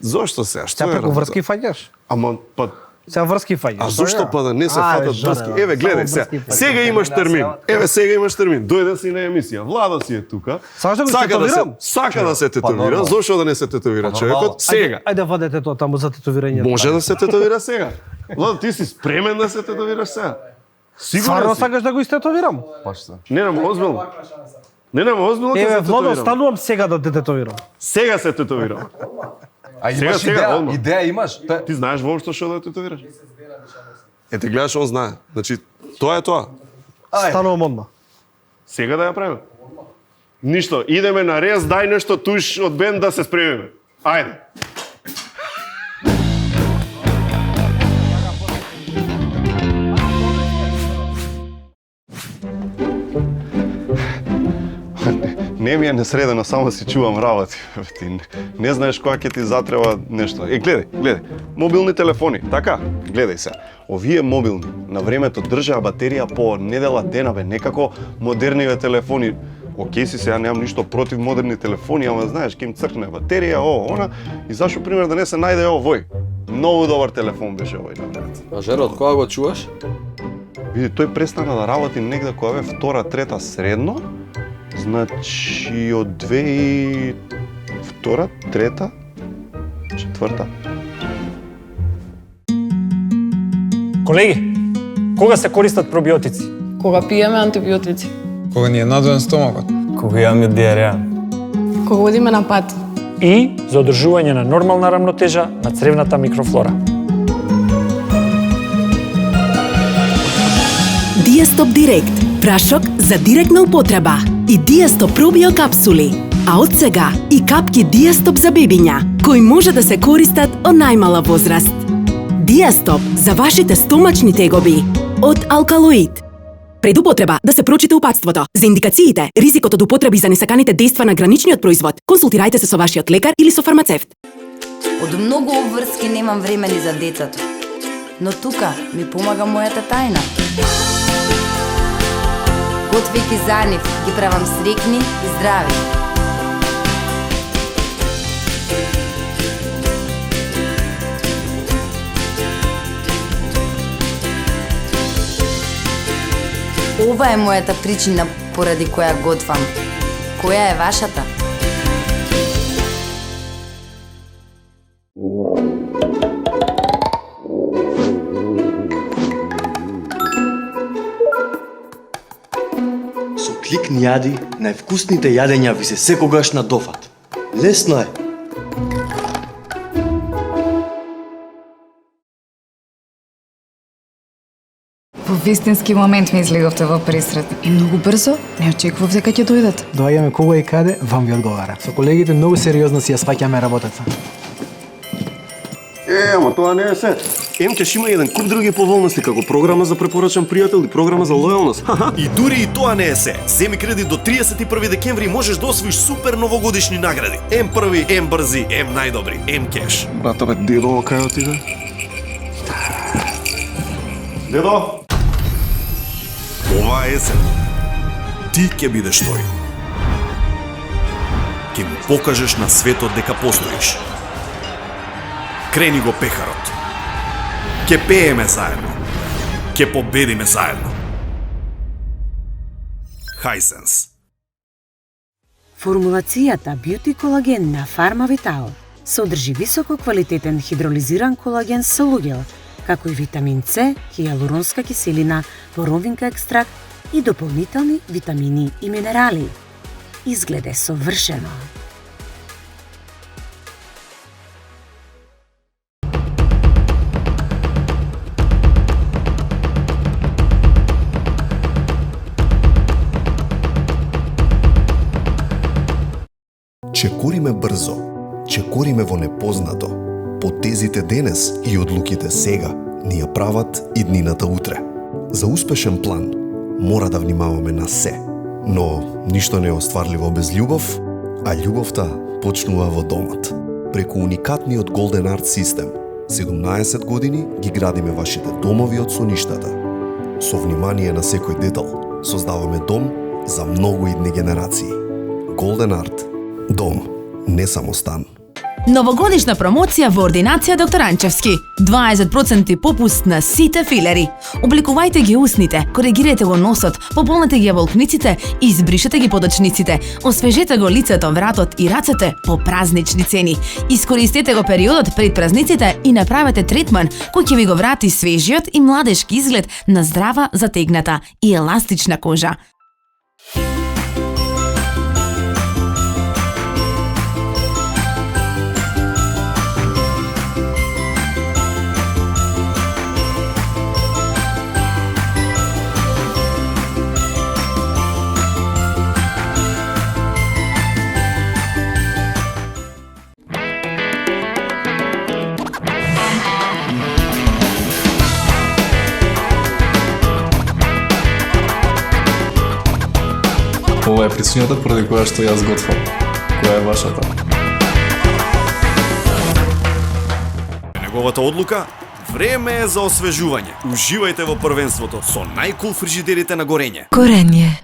Зошто се? Што Сега е преку работа? врски фаќаш? Ама, па, Сега врски фаќаш. а зошто па да не се Ајде, фатат Жоре, врски? бе, Еве, гледај само сега. врски фаќаш. Сега имаш термин. Еве, сега имаш термин. Дојде си на емисија. Владо си е тука. Сакаш да го Сака да се, тетовирам? сака да се тетовира. нормално. Зошто да не се тетовира човекот? Сега. Ајде вадете тоа таму за тетовирање. Може да се тетовира сега. Владо, ти си спремен да се тетовираш сега? Сигурен Стварно си? сакаш да го истетовирам? Паште. Не, озбилно. Не, озбилно ќе Еве, се Владо, тетовирам. станувам сега да те тетовирам. Сега се тетовирам. А Сега, имаш сега, идеја? одма. Идеја имаш? Ти знаеш воопшто што да тетовираш? Те гледаш, он знае. Значи, тоа е тоа. Станувам одма. Сега да ја правиме. Ништо, идеме на рез, дај нешто туш од бенд да се спремиме. Ајде. Не ми е несредено, само си чувам работи. Ти не знаеш кога ќе ти затреба нешто. Гледај. Мобилни телефони, така? Гледај се. Овие мобилни на времето држаа батерија по недела дена, бе, некако модерниве телефони. Океј си, сега немам ништо против модерни телефони, ама знаеш, ќе им цркне батерија, она. И зашо пример да не се најде овој? Многу добар телефон беше овој на времето. А Жеро, од кога го чуваш? Види, тој престана да работи негде кога бе втора, трета средно. Значи од 2002, трета, четврта. Колеги, кога се користат пробиотици? Кога пиеме антибиотици. Кога ни е надоен стомакот. Кога имаме диареја. Кога одиме на пат. и за одржување на нормална рамнотежа на цревната микрофлора. Диастоп Директ, прашок за директна употреба и Диастоп пробио капсули, а од сега и капки Диастоп за бебиња, кои може да се користат од најмала возраст. Диастоп за вашите стомачни тегоби од алкалоид. Пред употреба да се прочита упатството. За индикациите, ризикот од употреби за несаканите дејства на граничниот производ, консултирајте се со вашиот лекар или со фармацевт. Од многу обврски немам време ни за децата, но тука ми помага мојата тајна. Готвејќи за нив, ги правам срекни и здрави. Ова е мојата причина поради која готвам. Која е вашата? Со кликни јади, највкусните јадења ви се секогаш на дофат. Лесно е. Во вистински момент ме излеговте во пресрет. И многу брзо, не очекував дека ќе дојдат. Доаѓаме кога и каде, вам ви одговара. Со колегите многу сериозно си ја сваќаме работата. Ама тоа не е се. МКеш има еден куп други поволности, како програма за препорачан пријател и програма за лојалност. И дури и тоа не е се. Земи кредит до 31 декември и можеш да освоиш супер новогодишни награди. М1, М-брзи, М-најдобри, М-кеш. Братове, дедо, кај отиде? Дедо! Ова есен, ти ќе бидеш тој. Ќе му покажеш на светот дека постоиш. Крени го пехарот. Ќе пееме заедно. Ќе победиме заедно. Hisense. Формулацијата Beauty колаген на Фармавитал содржи високо квалитетен хидролизиран колаген со луѓел, како и витамин С, хијалуронска киселина, боровинка екстракт и дополнителни витамини и минерали. Изгледе совршено. Чекориме брзо, чекориме во непознато. Потезите денес и одлуките сега ни ја прават иднината утре. За успешен план мора да внимаваме на се, но ништо не е остварливо без љубов, а љубовта почнува во домот. Преку уникатниот Golden Art систем, 17 години ги градиме вашите домови од соништата. Со внимание на секој детал, создаваме дом за многу идни генерации. Golden Art. Дом, не само стан. Новогодишна промоција во ординација доктор Анчевски. 20% попуст на сите филери. Обликувајте ги усните, коригирайте го носот, пополнете ги волкниците и избришете ги подочниците. Освежете го лицето, вратот и рацете по празнични цени. Искористете го периодот пред празниците и направете третман кој ќе ви го врати свежиот и младешки изглед на здрава, затегната и еластична кожа. Ова е причината поради која што јас готвам. Која е вашата? Неговата одлука? Време е за освежување. Уживајте во првенството со најкул фрижидерите на Горење. Горење.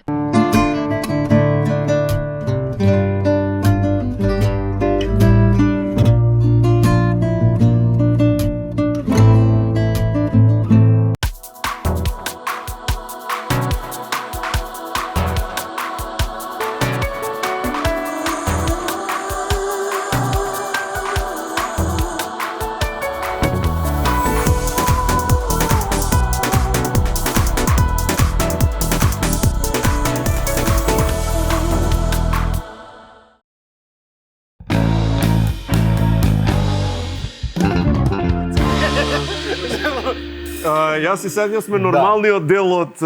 Јас и Сетја сме нормалниот дел од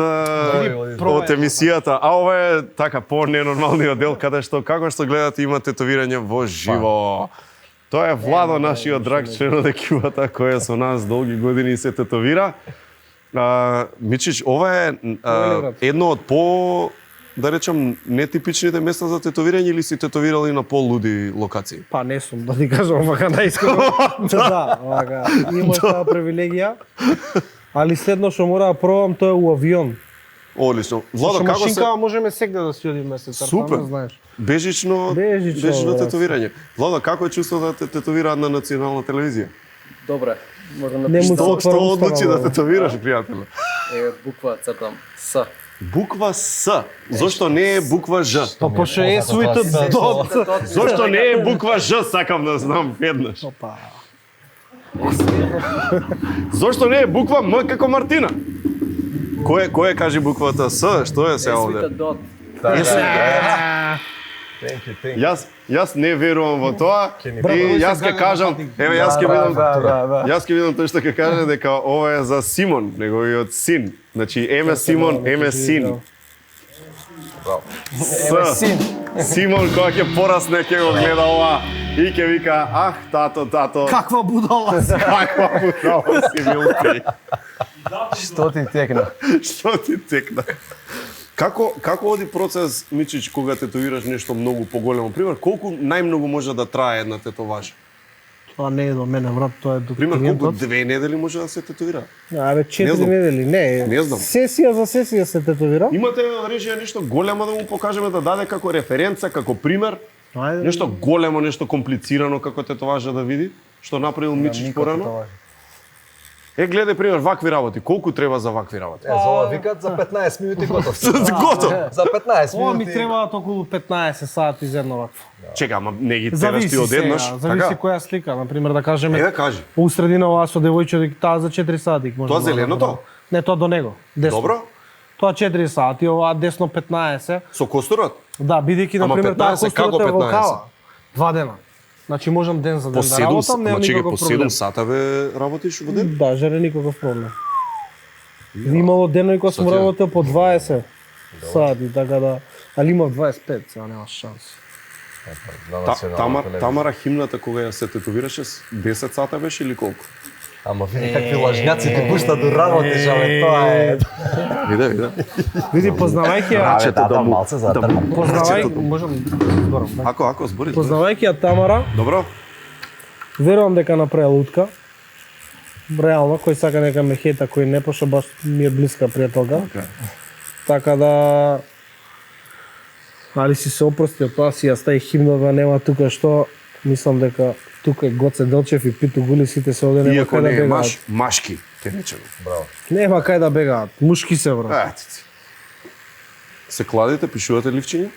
емисијата, а ова е така по-ненормалниот дел каде што како што гледате има тетовирање во живо. Тоа е Владо, нашиот драг член од екипата кој е со нас долги години и се тетовира. Мичич, ова е едно од да речам, нетипичните места за тетовирање или си тетовирал и на по-луди локации? Па не сум, да ти кажам, вака наискоро. Да, вака, имам таа привилегија. Али следно што мора да пробам, тоа е у авион. Одлично. Владо, како се... Машинка можеме сегде да си одиме месец. Супер. Знаеш. Бежично тетовирање. Владо, како е чувство да те тетовираат на национална телевизија? Добре, можам да Што одлучи да тетовираш, пријателе? Буква цртам С. Буква С. Зошто не е буква Ж? Па пошто е суито дот. Зошто не е буква Ж, сакам да знам веднаш. Зошто не е буква М како Мартина? Кој кажи буквата С? Што е сега овде? Јас не верувам во тоа и јас ќе кажам, еве јас ќе видам тој што ќе каже дека ова е за Симон, неговиот син. Значи еме Симон, еме син. Симон кога ќе порасне ќе го гледа ова и ќе вика ах тато. Каква будала си. Каква будала си Милки. Што ти текна? Како оди процес, Мичич, кога тетовираш нешто многу поголемо? Пример, колку најмногу може да трае една тетоважа? Тоа не е до мене, брат, тоа е до Пример, клиентот. колку 2 недели може да се тетовира? Абе, 4 недели, не знам. Сесија за сесија се тетовира. Имате да речеме нешто големо да му покажеме да даде како референца, како пример? Нешто големо, нешто комплицирано како тетоважа да види? Што направил Мичич порано? Гледај пример вакви работи. Колку треба за вакви работи? За ова викат за 15 минути готов. Готов. За 15 Ова ми минути. требаат околу 15 сати за едно вакво. Чека, ама не ги тераш ти одеднаш? Зависи која слика, на пример да кажеме. Да кажи. У средина ова со девојче таа за 4 сати може. Тоа зеленото? Не, тоа до него. Десно. Добро. Тоа 4 сати, ова десно 15. Со костурот? Да, бидејќи на пример таа костурот е во кава. 2 дена. Значи можам ден за ден да работам, нема никаков по проблем. 7 сата бе работиш во ден? Да, жаре никаков проблем. Имало денови кога сум работел по 20 сати, така да... Али имав 25, сега нема шанс. Тамара химната кога ја се тетовираше 10 сата беше или колку? Ама види какви лажњаци ти пуштат до работиш, абе, тоа е... Види. Види, познавајќи ја... Познавајќи... Можам зборам. Ако, збори. Познавајќи ја Тамара... Добро. Верувам дека направи лутка. Реално, кој сака нека ме хета, кој не, пошто баш ми е блиска пријателка. Така да... Али си се опрости од тоа, си ја стаи химнова, нема тука што... Мислам дека тука е Гоце Делчев и Пито Гули, сите се овде, нема кај да бегаат. Иако не е машки, ќе речеме. Браво. Нема кај да бегаат, мушки се, брат. Се кладите, пишувате ливчиња?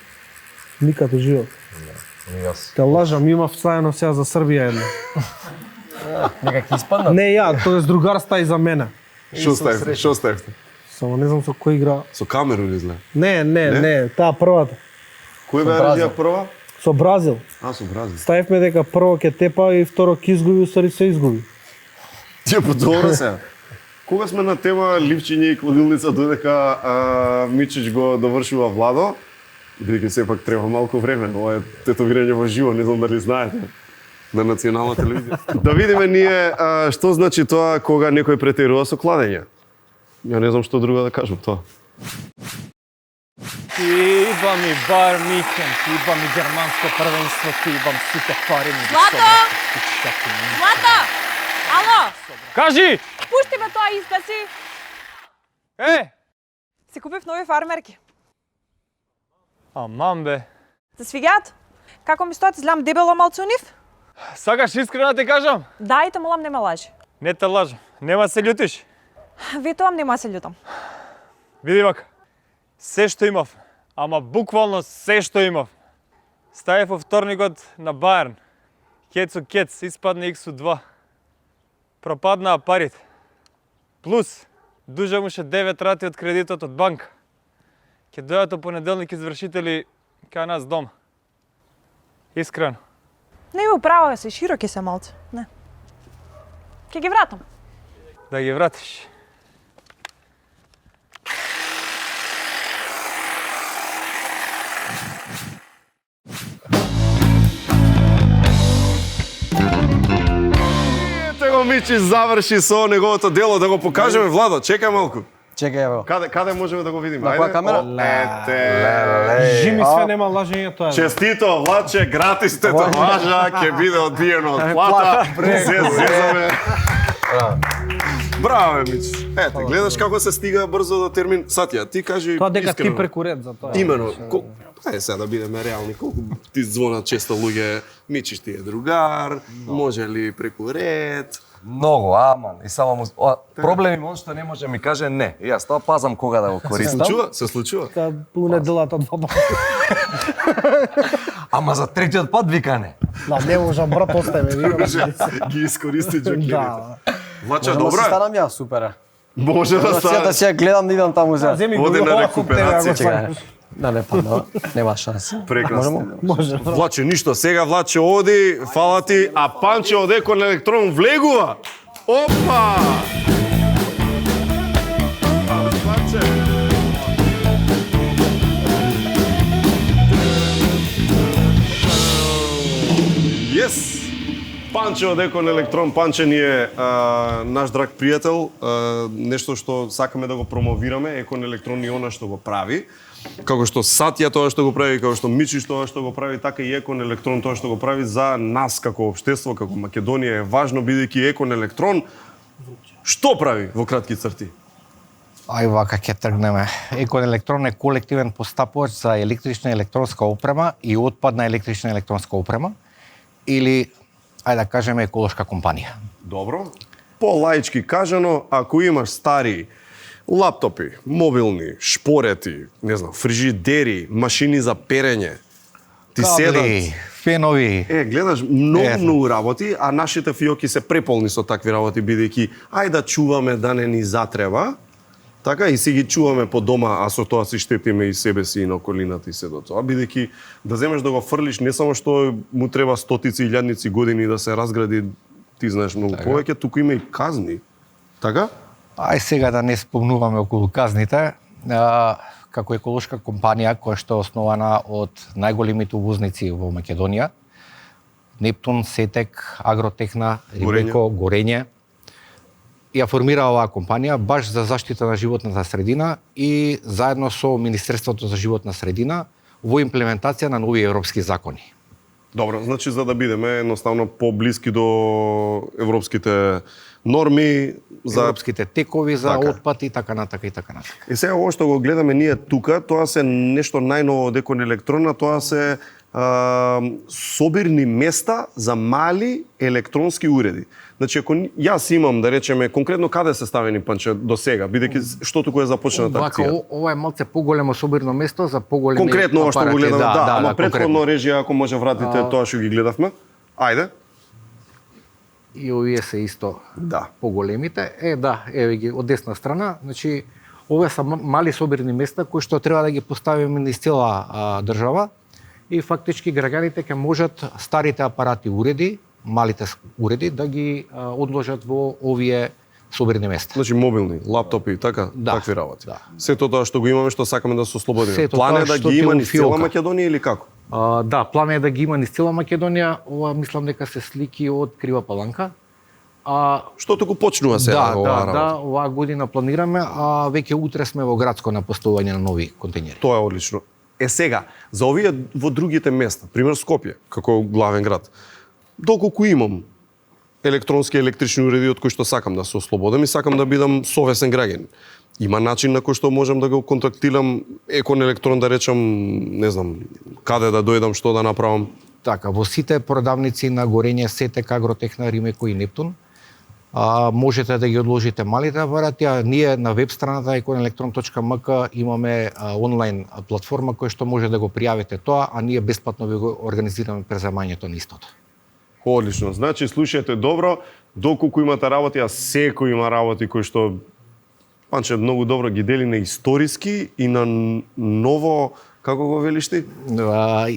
Никад у живот. Те лажам, имав заедно сега за Србија едно. Нека ќе испаднат. Не ја, тоа е другар стај за мене. Шо ставите? Само не знам со кој игра. Со Камерун изле? Не, таа првата. Кој бе радија прва? Со Бразил. Со Бразил. Ставивме дека прво ќе тепа и второ ќе изгуби, устари се изгуби. Тие подобро се. Кога сме на тема ливчиње и кладилница, додека Мичич го довршува Владо, бидејќи сепак треба малку време, ова е тетовирање во живо, не знам дали знаете, на национална телевизија. Да видиме ние што значи тоа кога некој претерува со кладење. Ја не знам што друго да кажам тоа. Иба ми Бар Михен, иба ми германско првенство, имам сите пари ми. Злато! Злато! Ало! Кажи! Пушти ме тоа изгаси! Си купив нови фармерки. Аман бе. Се свиѓаат? Како ми стоят, изгледам дебело малце у нив? Сакаш искрено да ти кажам? Да, и те молам, нема лажи. Не те лажам. Нема се љутиш. Ветувам, нема се љутам. Види вака. Се што имав, ама буквално се што имав. Ставив во вторникот на Баерн. Кецу кец, испадна X2. Пропаднаа парите. Плюс, дужамуше 9 рати од кредитот од банка. Ке дојдат во понеделник извршители кај нас дома. Искрено. Не има право, се широки се малце. Не. Ке ги вратам. Да ги вратиш. Ево Мичи заврши со неговото дело, да го покажеме. Владо, чекај малку. Чекај, ево. Каде можеме да го видиме? На која камера? Ете. Жими све нема лажење тоа. Честито, Владче, гратис тетоважа, ќе биде одбиено од плата. Се зезаме. Браво, Мич. Ете, гледаш како се стига брзо до термин. Сатја, ти кажи Тоа дека ти искрено. преку ред за тоа. Имено. Ајде сега да бидеме реални. Колку ти звонат често луѓе, Мичиш ти е другар, може ли преку ред? Многу, аман. И само му... Проблем има што не може ми каже не. И јас тоа пазам кога да го користам. Се случува? Та понеделата два пати. Ама за третиот пат вика не. Да, не можам, брат, остај ме. Ги искористи джокерите. Да. Влача, Може да добро се е? станам ја, супер е. Може да стане. Да се гледам да идам таму за. Оде на рекуперација. Да, не падна, нема шанси. Прекрасно. Може. Влаче, ништо, сега Влаче оди, фала ти, а Панче оде кон електрон влегува. Опа! Влаче. Yes! Панче оде кон електрон, Панче ни е наш драг пријател, нешто што сакаме да го промовираме, Екон електрон и она што го прави. Како што Сатја тоа што го прави, како што Мичиш тоа што го прави, така и Екон електрон тоа што го прави за нас како општество, како Македонија е важно, бидејќи Екон електрон што прави во кратки црти? Ај вака ќе тргнеме. Екон електрон е колективен постапувач за електрична и електронска опрема и отпадна електрична и електронска опрема или ајде да кажеме еколошка компанија. Добро. По-лаички кажано, ако имаш стари лаптопи, мобилни, шпорети, не знам, фрижидери, машини за перење, ти Кабли, фенови. Гледаш, многу работи, а нашите фиоки се преполни со такви работи, бидејќи ајде да чуваме да не ни затреба, така и си ги чуваме по дома, а со тоа си штетиме и себе си и на околината и се до тоа, бидејќи да земеш да го фрлиш не само што му треба стотици, илјадници години да се разгради, ти знаеш многу повеќе, туку има и казни. Така? Ај сега да не спомнуваме околу казните, како еколошка компанија која што е основана од најголемите увозници во Македонија, Нептун, Сетек, Агротехна, Римеко, Горење, ја формира оваа компанија баш за заштита на животната средина и заедно со Министерството за животна средина во имплементација на нови европски закони. Добро, значи за да бидеме едноставно поблиски до европските норми, за европските текови за така. отпад и така натака и така натака. И сега ова што го гледаме ние тука, тоа се нешто најново од Екон електрона, тоа се собирни места за мали електронски уреди. Значи, ако јас имам, да речеме, конкретно каде се ставени, Панче, до сега, бидејќи што туку е започната акција? Ова е малце поголемо собирно место за поголеми Конкретно ова што го гледаме, ама претходно конкретно. режија, ако може вратите тоа што ги гледавме. Ајде. И овие се исто поголемите. Еве ги од десна страна, значи овие се мали собирни места кои што треба да ги поставиме низ цела држава и фактички граѓаните ќе можат старите апарати уреди, малите уреди да ги одложат во овие собирни места. Значи мобилни, лаптопи, така, такви работи. Сето тоа што го имаме, што сакаме да се ослободиме. План е да ги има низ цела Македонија или како? План е да ги има низ цела Македонија. Ова мислам дека се слики од Крива Паланка. Што туку почнува сега оваа работа? Оваа година планираме, а веќе утре сме во градско напоставување на нови контейнери. Тоа е одлично. Сега, за овие во другите места, пример Скопје, како главен град, доколку имам електронски електрични уреди од кои што сакам да се ослободам и сакам да бидам совесен граѓанин, има начин на кој што можам да го контактирам Екон електрон, да речам, не знам, каде да дојдам, што да направам? Така, во сите продавници на Горење, Сетек, Агротехна, Римеко и Нептун, можете да ги одложите малите апарати, а ние на веб страната econelectron.mk имаме онлайн платформа која што може да го пријавите тоа, а ние бесплатно ви го организираме преземањето на истото. Одлично. Значи, слушајте добро, доколку имате работи, а секој има работи кои што Панче многу добро ги дели на историски и на ново, како го велиш ти?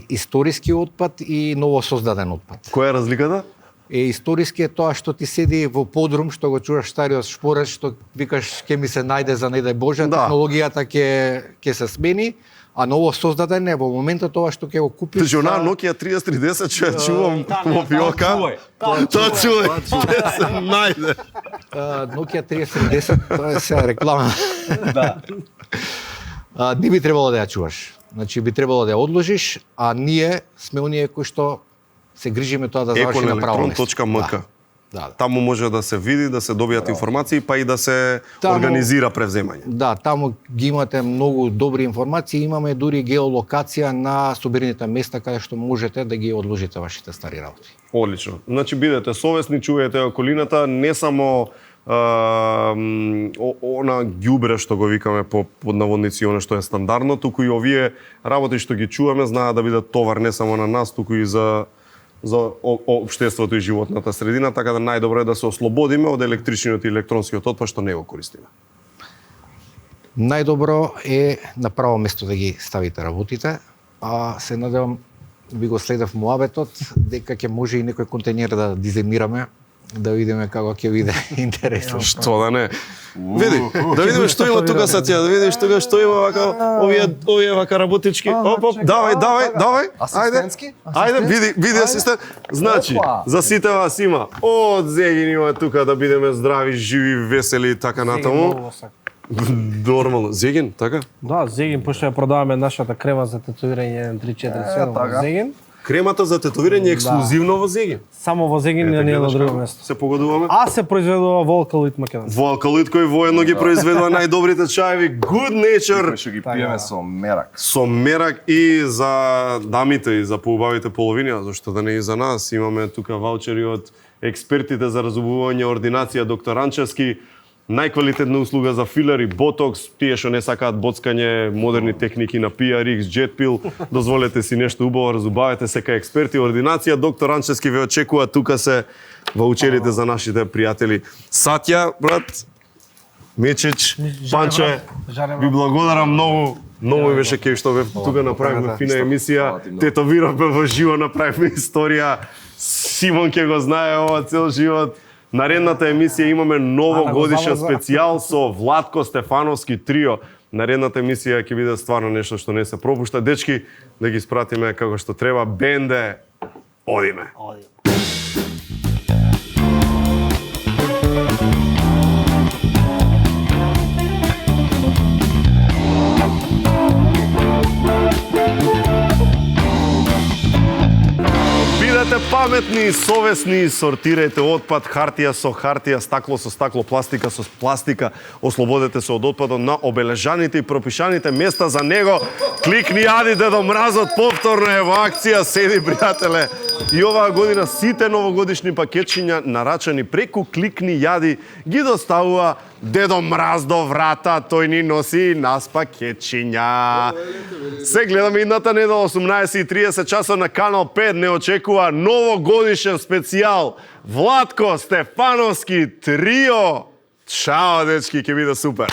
Историски отпад и ново создаден отпад. Која е разликата? Историски е тоа што ти седи во подрум, што го чуваш стариот шпоред, што викаш ќе ми се најде за не дај Боже, технологијата ќе се смени, А ново создаден е во моментот тоа што ќе го купиш. Тежи онаа Nokia 3310 што ја чувам во фиока. Тоа чуј. Најде. Nokia 3310, тоа е сега реклама. Да. Не би требало да ја чуваш. Значи би требало да ја одложиш, а ние сме оние кои што се грижиме тоа да заврши на право место. Econelectron.mk. Таму може да се види, да се добијат информации, па и да се организира превземање. Да, таму ги имате многу добри информации, имаме дури геолокација на собираните места каде што можете да ги одложите вашите стари работи. Одлично. Значи бидете совесни, чуете околината, не само она ѓубре што го викаме по наводници, она што е стандардно, туку и овие работи што ги чуваме знаат да бидат товар не само на нас, туку и за општеството и животната средина, така да најдобро е да се ослободиме од електричниот и електронскиот отпад што не го користиме. Најдобро е на право место да ги ставите работите, а се надевам би го следев муабетот дека ќе може и некој контейнер да дизајнираме, да видиме како ќе биде интересно. Што да не. Види, да видиме што има тука Сатја, да видиш тука што има вака овие вака работички. Оп, давај. Ајде, види асистент. Значи, за сите вас има од Зегин има тука да бидеме здрави, живи, весели така натаму. Нормално. Зегин, така? Да, Зегин, пошто ја продаваме нашата крема за тетуирање 347 во Зегин. Кремата за тетуирање е ексклузивно во Зегин. Само во Зегин, не на друго место. Се погодуваме? А се произведува во Алкалит Македонија. Во Алкалит кој воедно ги произведува најдобрите чаеви Good Nature. Што ги пиеме со мерак. Со мерак и за дамите и за поубавите половини, зашто да не и за нас. Имаме тука ваучери од експертите за разубавање ординација доктор Анчевски. Најквалитетна услуга за филер и ботокс, тие што не сакаат боцкање, модерни техники на PRX, JetPill, дозволете си нешто убаво, разубавете се кај експерти. Ординација доктор Анчевски ве очекува, тука се ваучерите за нашите пријатели. Сатја, брат, Мечич, Панче, ви благодарам многу. Многу ми беше кеј што ве тука направивме фина емисија, тетовиравме во живо, направивме историја. Симон ќе го знае ова цел живот. Наредната емисија имаме новогодишен специјал со Владко Стефановски трио. Наредната емисија ќе биде стварно нешто што не се пропушта. Дечки, да ги спратиме како што треба. Бенде, одиме. Бидете паметни, совесни, сортирајте отпад, хартија со хартија, стакло со стакло, пластика со пластика. Ослободете се од отпадот на обележаните и пропишаните места за него. Кликни јади Дедо Мразот, повторно е во акција, седи пријателе. И оваа година сите новогодишни пакетчиња нарачани преку Кликни јади ги доставува Дедо Мраз до врата, тој ни носи нас пакетчиња. Се гледаме идната недела 18:30 часот на Канал 5 не очекува новогодишен специјал Владко Стефановски трио. Чао, дечки, ќе биде супер.